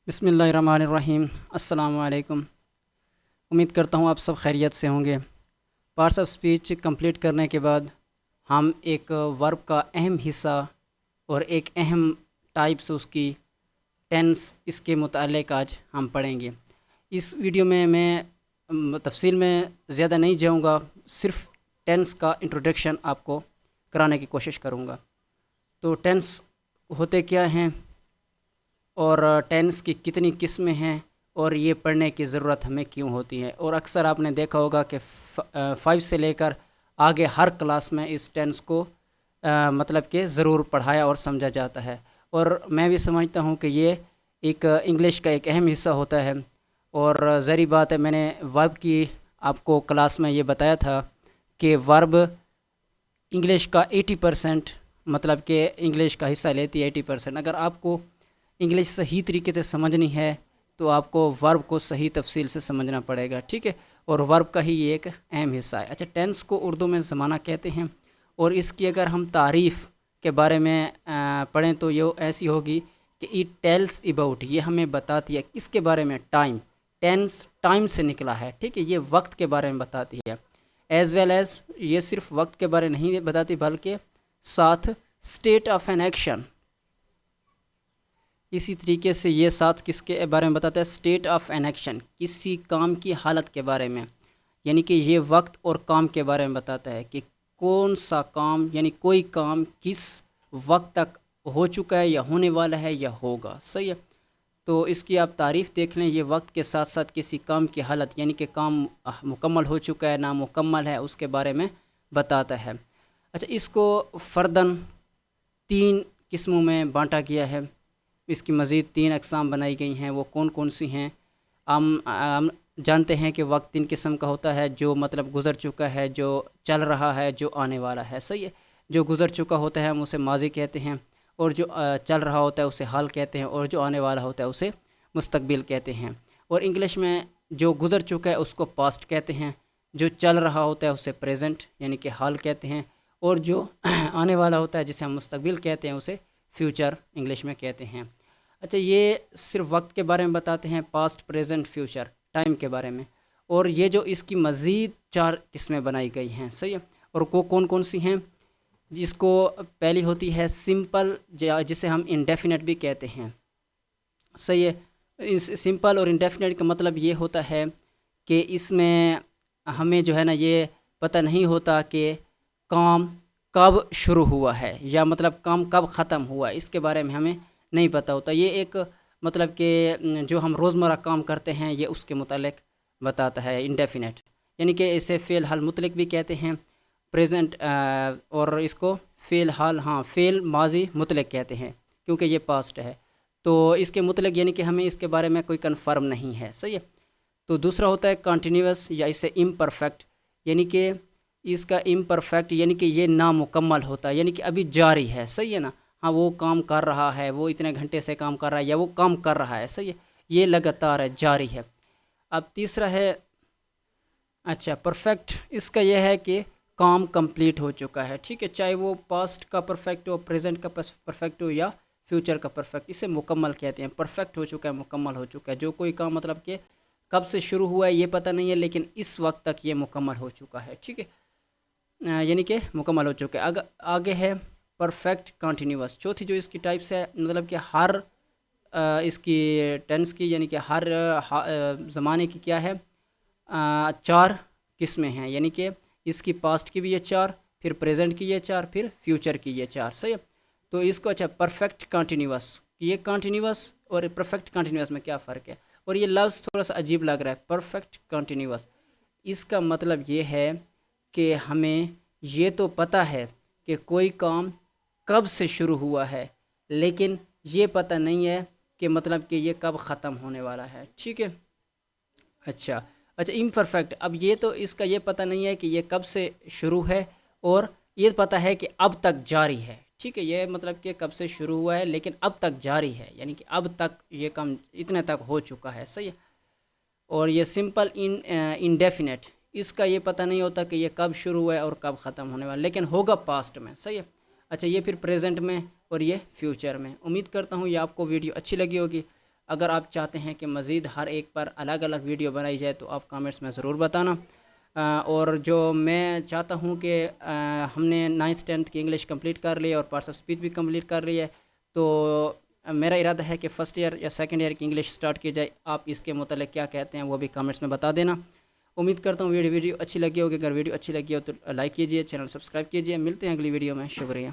बिस्मिल्लाहिर्रहमानिर्रहीम। अस्सलाम वालेकुम। उम्मीद करता हूँ आप सब खैरियत से होंगे। पार्ट्स ऑफ स्पीच कंप्लीट करने के बाद हम एक वर्ब का अहम हिस्सा और एक अहम टाइप्स उसकी टेंस इसके मुतालिक आज हम पढ़ेंगे। इस वीडियो में मैं तफसील में ज़्यादा नहीं जाऊँगा, सिर्फ टेंस का इंट्रोडक्शन आपको कराने की कोशिश करूँगा। तो टेंस होते क्या हैं और टेंस की कितनी किस्में हैं और ये पढ़ने की ज़रूरत हमें क्यों होती है। और अक्सर आपने देखा होगा कि 5 से लेकर आगे हर क्लास में इस टेंस को मतलब कि ज़रूर पढ़ाया और समझा जाता है। और मैं भी समझता हूँ कि ये एक इंग्लिश का एक अहम हिस्सा होता है। और ज़री बात है, मैंने वर्ब की आपको क्लास में ये बताया था कि वर्ब इंग्लिश का 80% मतलब कि इंग्लिश का हिस्सा लेती है 80%। अगर आपको इंग्लिश सही तरीके से समझनी है तो आपको वर्ब को सही तफसील से समझना पड़ेगा, ठीक है। और वर्ब का ही ये एक अहम हिस्सा है। अच्छा, टेंस को उर्दू में ज़माना कहते हैं। और इसकी अगर हम तारीफ़ के बारे में पढ़ें तो ये ऐसी होगी कि इट टेल्स अबाउट, ये हमें बताती है किसके बारे में, टाइम। टेंस टाइम से निकला है, ठीक है, ये वक्त के बारे में बताती है। एज़ वेल एज़ ये सिर्फ वक्त के बारे नहीं बताती बल्कि साथ स्टेट ऑफ एन एक्शन, इसी तरीके से ये साथ किसके बारे में बताता है, स्टेट ऑफ एन एक्शन, किसी काम की हालत के बारे में। यानी कि ये वक्त और काम के बारे में बताता है कि कौन सा काम, यानी कोई काम किस वक्त तक हो चुका है या होने वाला है या होगा, सही है। तो इसकी आप तारीफ़ देख लें, ये वक्त के साथ साथ किसी काम की हालत, यानी कि काम मुकम्मल हो चुका है ना मुकम्मल है, उसके बारे में बताता है। अच्छा, इसको फ़र्दन 3 किस्मों में बांटा गया है। इसकी मज़ीद 3 अक़साम बनाई गई हैं। वो कौन कौन सी हैं? हम जानते हैं कि वक्त 3 किस्म का होता है, जो मतलब गुज़र चुका है, जो चल रहा है, जो आने वाला है, सही है। जो गुज़र चुका होता है हम उसे माज़ी कहते हैं, और जो चल रहा होता है उसे हाल कहते हैं, और जो आने वाला होता है उसे मुस्तक़बिल कहते हैं। और इंग्लिश में जो गुज़र चुका है उसको पास्ट कहते हैं, जो चल रहा होता है उसे प्रेजेंट यानी कि हाल कहते हैं, और जो आने वाला होता है जिसे हम मुस्तक़बिल कहते हैं उसे फ्यूचर इंग्लिश में कहते हैं। अच्छा, ये सिर्फ वक्त के बारे में बताते हैं, पास्ट प्रेजेंट फ्यूचर टाइम के बारे में। और ये जो इसकी मज़ीद 4 किस्में बनाई गई हैं, सही है। और वो कौन कौन सी हैं? जिसको पहली होती है सिंपल, जिसे हम इंडेफिनेट भी कहते हैं, सही है। इस सिंपल और इंडेफिनेट का मतलब ये होता है कि इसमें हमें जो है ना ये पता नहीं होता कि काम कब शुरू हुआ है या मतलब काम कब ख़त्म हुआ है, इसके बारे में हमें नहीं पता होता। ये एक मतलब कि जो हम रोज़मर्रा काम करते हैं ये उसके मुतालिक बताता है इंडेफिनेट, यानी कि इसे फ़ेल हाल मुतलक भी कहते हैं, प्रेजेंट, और इसको फ़ेल हाल, हाँ, फ़ेल माजी मुतलक कहते हैं क्योंकि ये पास्ट है। तो इसके मुतलक यानी कि हमें इसके बारे में कोई कन्फर्म नहीं है, सही है। तो दूसरा होता है कॉन्टीन्यूअस या इसे इम्परफेक्ट, यानी कि इसका इम्परफेक्ट यानी कि ये नामुकम्मल होता है, यानी कि अभी जारी है, सही है ना। हाँ, वो काम कर रहा है, वो इतने घंटे से काम कर रहा है या वो काम कर रहा है, सही है, ये लगातार है, जारी है। अब तीसरा है अच्छा परफेक्ट, इसका यह है कि काम कंप्लीट हो चुका है, ठीक है, चाहे वो पास्ट का परफेक्ट हो, प्रेजेंट का परफेक्ट हो या फ्यूचर का परफेक्ट, इसे मुकम्मल कहते हैं। परफेक्ट हो चुका है, मुकम्मल हो चुका है, जो कोई काम मतलब कि कब से शुरू हुआ है ये पता नहीं है लेकिन इस वक्त तक ये मुकम्मल हो चुका है, ठीक है, यानी कि मुकम्मल हो चुका है। आगे है परफेक्ट कंटिन्यूअस। चौथी जो इसकी टाइप्स है मतलब कि हर इसकी टेंस की यानी कि हर ज़माने की क्या है, 4 किस्में हैं, यानी कि इसकी पास्ट की भी ये 4, फिर प्रेजेंट की ये 4, फिर फ्यूचर की ये 4, सही है। तो इसको अच्छा परफेक्ट कंटिन्यूअस, ये कंटिन्यूअस और परफेक्ट कंटिन्यूअस में क्या फ़र्क है? और ये लफ्ज़ थोड़ा सा अजीब लग रहा है, परफेक्ट कंटिन्यूअस। इसका मतलब ये है कि हमें ये तो पता है कि कोई काम कब से शुरू हुआ है, लेकिन ये पता नहीं है कि मतलब कि ये कब ख़त्म होने वाला है, ठीक है। अच्छा, इम्परफेक्ट, अब ये तो इसका ये पता नहीं है कि ये कब से शुरू है, और ये पता है कि अब तक जारी है, ठीक है। ये मतलब कि कब से शुरू हुआ है लेकिन अब तक जारी है, यानी कि अब तक ये काम इतने तक हो चुका है, सही है। और ये सिंपल इंडेफिनेट, इसका ये पता नहीं होता कि ये कब शुरू हुआ है और कब ख़त्म होने वाला, लेकिन होगा पास्ट में, सही है। अच्छा, ये फिर प्रेजेंट में और ये फ्यूचर में। उम्मीद करता हूँ ये आपको वीडियो अच्छी लगी होगी। اگر آپ چاہتے ہیں کہ مزید ہر ایک پر الگ الگ ویڈیو بنائی جائے تو آپ کامنٹس میں ضرور بتانا۔ اور جو میں چاہتا ہوں کہ ہم نے 9th 10th کی انگلش کمپلیٹ کر لی ہے اور پارٹس آف اسپیچ بھی کمپلیٹ کر لی ہے، تو میرا ارادہ ہے کہ فرسٹ ایئر یا سیکنڈ ایئر کی انگلش سٹارٹ کی جائے۔ آپ اس کے متعلق کیا کہتے ہیں وہ بھی کامنٹس میں بتا دینا۔ امید کرتا ہوں ویڈیو اچھی لگی ہوگی۔ اگر ویڈیو اچھی لگی ہو تو لائک کیجیے، چینل سبسکرائب کیجیے۔ ملتے ہیں اگلی ویڈیو میں، شکریہ۔